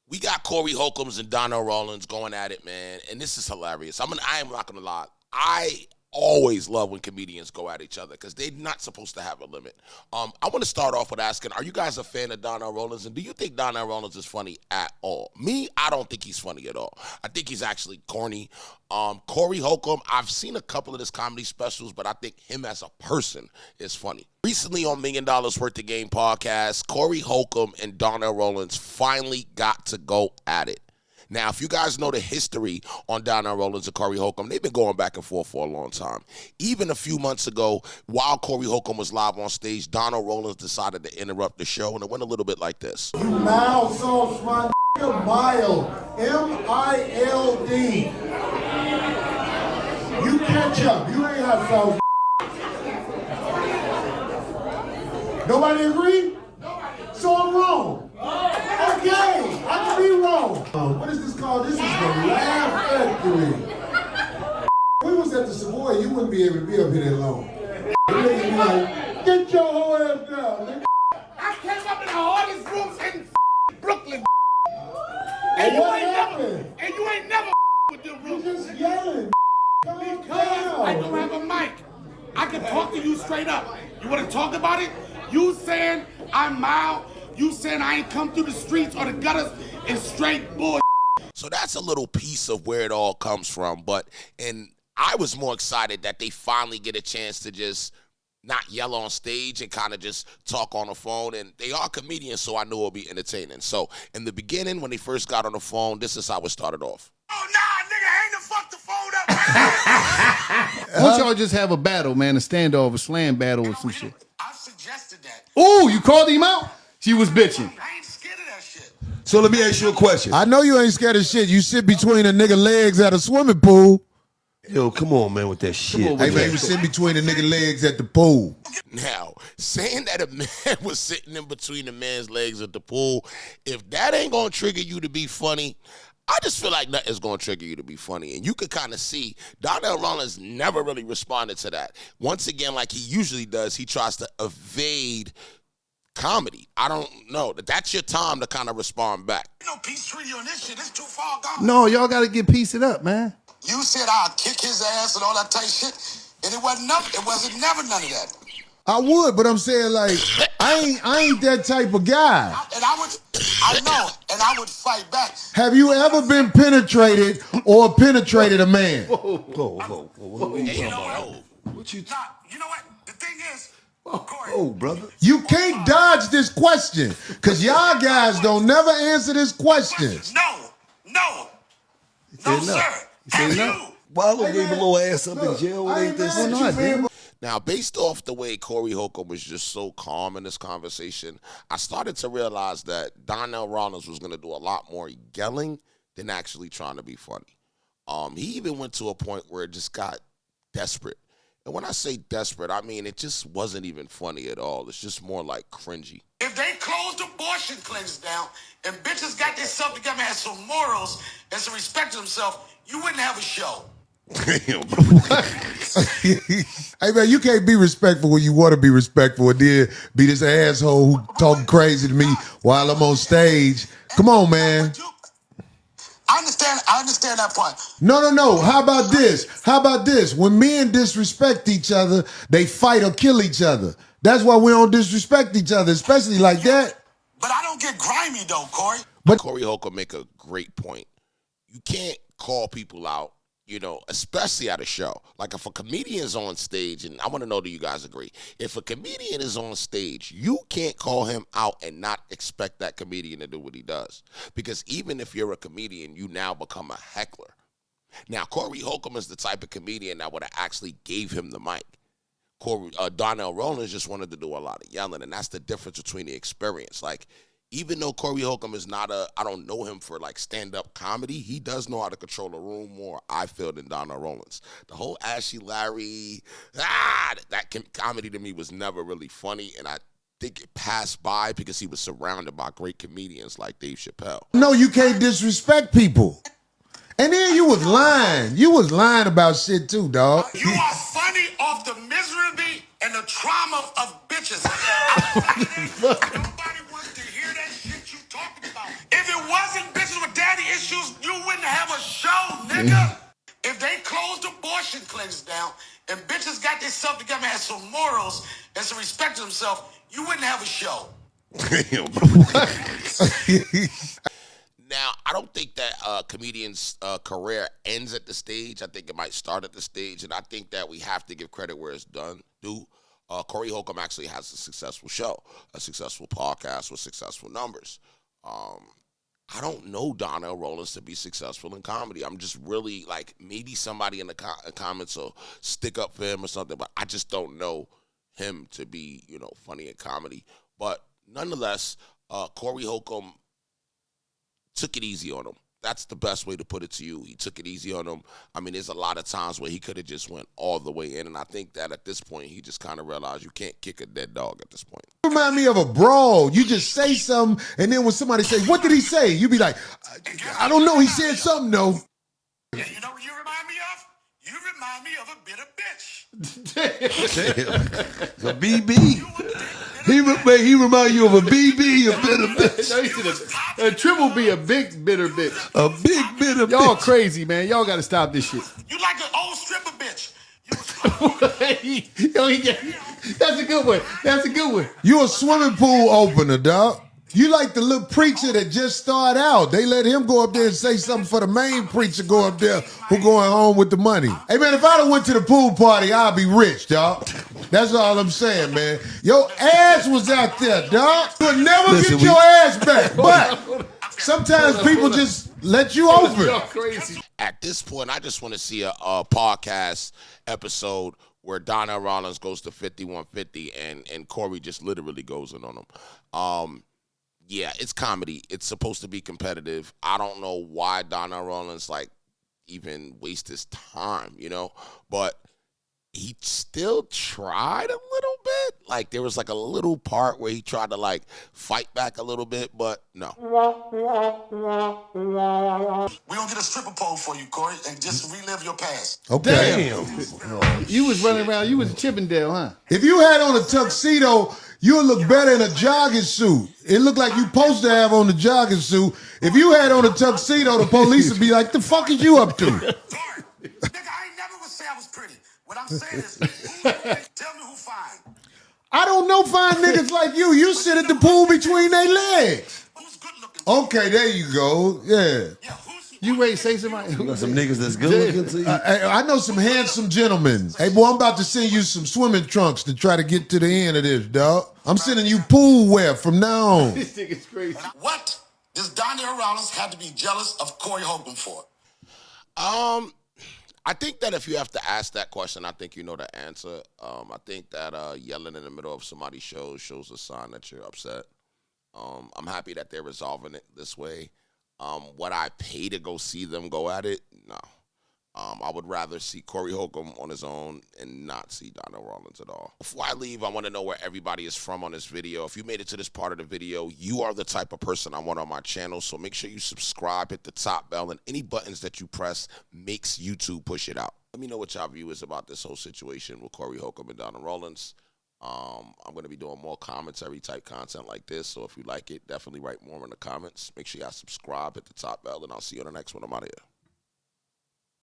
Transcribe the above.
We got Corey Holcombs and Donnell Rawlings going at it, man, and this is hilarious. I am not gonna lie. I always love when comedians go at each other because they're not supposed to have a limit. I want to start off with asking, are you guys a fan of Donnell Rawlings, and do you think Donnell Rawlings is funny at all? Me, I don't think he's funny at all. I think he's actually corny. Corey Holcomb, I've seen a couple of his comedy specials, but I think him as a person is funny. Recently on $1 Million Worth of Game podcast, Corey Holcomb and Donnell Rawlings finally got to go at it. Now, if you guys know the history on Donnell Rawlings and Corey Holcomb, they've been going back and forth for a long time. Even a few months ago, while Corey Holcomb was live on stage, Donnell Rawlings decided to interrupt the show, and it went a little bit like this. You mild sauce, my nigga, mild. M-I-L-D. You ketchup. You ain't hot sauce. Nobody agree? So I'm wrong. Okay, I can be wrong. What is this called? This is the Laugh Factory. We was at the Savoy, you wouldn't be able to be up here that long. The niggas be like, get your whole ass down, nigga. I came up in the hardest rooms in Brooklyn. And what happened? And you ain't never with them You rooms. just yelling. Calm Because down. I don't have a mic. I can talk to you straight up. You want to talk about it? You saying I'm mild. You saying I ain't come through the streets or the gutters and straight bull. So that's a little piece of where it all comes from. And I was more excited that they finally get a chance to just not yell on stage and kind of just talk on the phone. And they are comedians, so I knew it would be entertaining. So in the beginning, when they first got on the phone, this is how it started off. Oh, nah, nigga, hang the fuck the phone up. Why don't y'all just have a battle, man, a standoff, a slam battle or some shit? I suggested that. Ooh, you called him out? She was bitching. I ain't scared of that shit. So let me ask you a question. I know you ain't scared of shit. You sit between a nigga legs at a swimming pool. Yo, come on, man, with that shit. Hey, man, you sit between the nigga legs at the pool. Now, saying that a man was sitting in between the man's legs at the pool, if that ain't going to trigger you to be funny, I just feel like nothing's going to trigger you to be funny. And you could kind of see Donnell Rawlings never really responded to that. Once again, like he usually does, he tries to evade comedy. I don't know. That's your time to kind of respond back. No peace treaty on this shit. It's too far gone. No, y'all got to get piece it up, man. You said I'll kick his ass and all that type shit, and it wasn't nothing. It wasn't never none of that. I would, but I'm saying like I ain't that type of guy. I know, and I would fight back. Have you ever been penetrated or penetrated a man? Whoa. Hey, you know what? What you... Nah, you know what? The thing is, Corey, Oh, brother. You can't dodge this question because y'all guys don't never answer this question. No, said no. sir. He said no. Wallow gave a little ass up in jail. What ain't this? mad at you, man. Now, based off the way Corey Holcomb was just so calm in this conversation, I started to realize that Donnell Rawlings was going to do a lot more yelling than actually trying to be funny. He even went to a point where it just got desperate. And when I say desperate, I mean it just wasn't even funny at all. It's just more like cringy. If they closed abortion clinics down and bitches got themselves together and had some morals and some respect to themselves, you wouldn't have a show. Hey man, you can't be respectful when you want to be respectful and then be this asshole who talking crazy to me while I'm on stage. Come on, man. I understand that part. No. How about this? When men disrespect each other, they fight or kill each other. That's why we don't disrespect each other, especially like that. But I don't get grimy though, Corey. But Corey Holcomb make a great point. You can't call people out, especially at a show. Like if a comedian is on stage, and I want to know, do you guys agree? If a comedian is on stage, you can't call him out and not expect that comedian to do what he does. Because even if you're a comedian, you now become a heckler. Now, Corey Holcomb is the type of comedian that would have actually gave him the mic. Donnell Rawlings just wanted to do a lot of yelling, and that's the difference between the experience. Like, even though Corey Holcomb is not I don't know him for like stand-up comedy, he does know how to control a room more, I feel, than Donnell Rawlings. The whole Ashy Larry, that comedy to me was never really funny, and I think it passed by because he was surrounded by great comedians like Dave Chappelle. No, you can't disrespect people. And then you was lying. You was lying about shit too, dog. You are funny off the misery and the trauma of bitches. Nobody wants to hear that shit you talking about. If it wasn't bitches issues, you wouldn't have a show, nigga. If they closed abortion clinics down and bitches got themselves together and had some morals and some respect to themselves, you wouldn't have a show. Now, I don't think that a comedian's career ends at the stage. I think it might start at the stage, and I think that we have to give credit where it's due. Corey Holcomb actually has a successful show, a successful podcast with successful numbers. I don't know Donnell Rawlings to be successful in comedy. I'm just really like, maybe somebody in the comments will stick up for him or something, but I just don't know him to be, funny in comedy. But nonetheless, Corey Holcomb took it easy on him. That's the best way to put it to you. He took it easy on him. I mean, there's a lot of times where he could have just went all the way in, and I think that at this point, he just kind of realized you can't kick a dead dog at this point. Remind me of a brawl. You just say something, and then when somebody says, "What did he say?" You be like, "I don't know. He said something though." You know what you remind me of? You remind me of a bitter bitch. A BB. He remind you of a BB, a bitter bitch. No, he said a triple B, a big bitter bitch. A big bitter bitch. Y'all crazy, man. Y'all got to stop this shit. You like an old stripper bitch. That's a good one. That's a good one. You a swimming pool opener, dog. You like the little preacher that just started out. They let him go up there and say something for the main preacher go up there who going home with the money. Hey, man, if I'd have went to the pool party, I'd be rich, dog. That's all I'm saying, man. Your ass was out there, dog. You'll never get your ass back. But sometimes people just let you open. Y'all crazy. At this point, I just want to see a podcast episode where Donnell Rawlings goes to 5150 and Corey just literally goes in on him. Yeah, it's comedy. It's supposed to be competitive. I don't know why Donnell Rawlings even waste his time, but he still tried a little bit. Like, there was a little part where he tried to fight back a little bit, but no. We gonna get a stripper pole for you, Corey, and just relive your past. Okay. Damn. You was running around. You was a Chippendale, huh? If you had on a tuxedo, you'll look better in a jogging suit. It looked like you supposed to have on the jogging suit. If you had on a tuxedo, the police would be like, "The fuck is you up to?" Sorry. Nigga, I ain't never gonna say I was pretty. What I'm saying is, tell me who fine. I don't know fine niggas like you. You sit at the pool between their legs. Who's good looking? Okay, there you go. Yeah. Yeah, You ready to say somebody? You got some niggas that's good looking to you. I know some handsome gentlemen. Hey, boy, I'm about to send you some swimming trunks to try to get to the end of this, dog. I'm sending you pool wear from now on. This nigga's crazy. What does Donnell Rawlings have to be jealous of Corey Holcomb for? I think that if you have to ask that question, I think you know the answer. I think that yelling in the middle of somebody's show shows a sign that you're upset. I'm happy that they're resolving it this way. Would I pay to go see them go at it? No. I would rather see Corey Holcomb on his own and not see Donnell Rawlings at all. Before I leave, I want to know where everybody is from on this video. If you made it to this part of the video, you are the type of person I want on my channel, so make sure you subscribe, hit the top bell, and any buttons that you press makes YouTube push it out. Let me know what y'all view is about this whole situation with Corey Holcomb and Donnell Rawlings. I'm going to be doing more commentary type content like this, so if you like it, definitely write more in the comments. Make sure y'all subscribe, hit the top bell, and I'll see you on the next one. I'm out of here.